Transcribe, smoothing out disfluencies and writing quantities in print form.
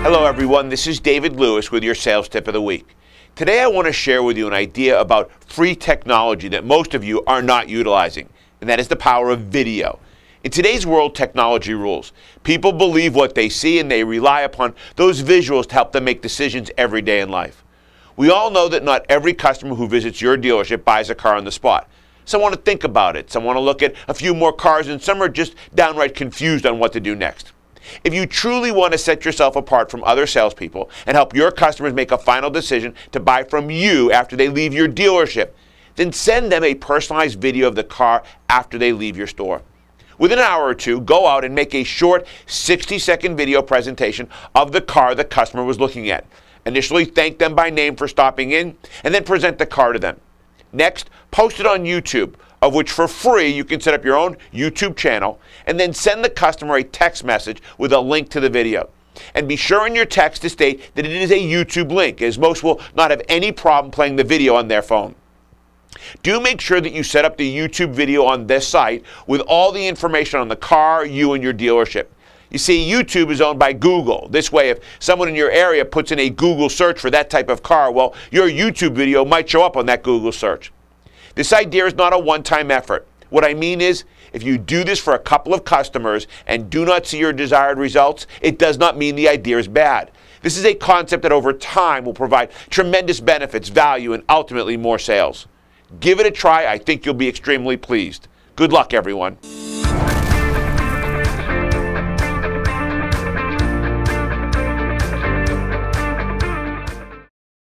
Hello everyone, this is David Lewis with your sales tip of the week. Today I want to share with you an idea about free technology that most of you are not utilizing, and that is the power of video. In today's world, technology rules. People believe what they see and they rely upon those visuals to help them make decisions every day in life. We all know that not every customer who visits your dealership buys a car on the spot. Some want to think about it, some want to look at a few more cars, and some are just downright confused on what to do next. If you truly want to set yourself apart from other salespeople and help your customers make a final decision to buy from you after they leave your dealership, then send them a personalized video of the car after they leave your store. Within an hour or two, go out and make a short 60-second video presentation of the car the customer was looking at. Initially, thank them by name for stopping in, and then present the car to them. Next, post it on YouTube, of which for free you can set up your own YouTube channel, and then send the customer a text message with a link to the video. And be sure in your text to state that it is a YouTube link, as most will not have any problem playing the video on their phone. Do make sure that you set up the YouTube video on this site with all the information on the car, you, and your dealership. You see, YouTube is owned by Google. This way, if someone in your area puts in a Google search for that type of car, well, your YouTube video might show up on that Google search. This idea is not a one-time effort. What I mean is, if you do this for a couple of customers and do not see your desired results, it does not mean the idea is bad. This is a concept that over time will provide tremendous benefits, value, and ultimately more sales. Give it a try. I think you'll be extremely pleased. Good luck, everyone.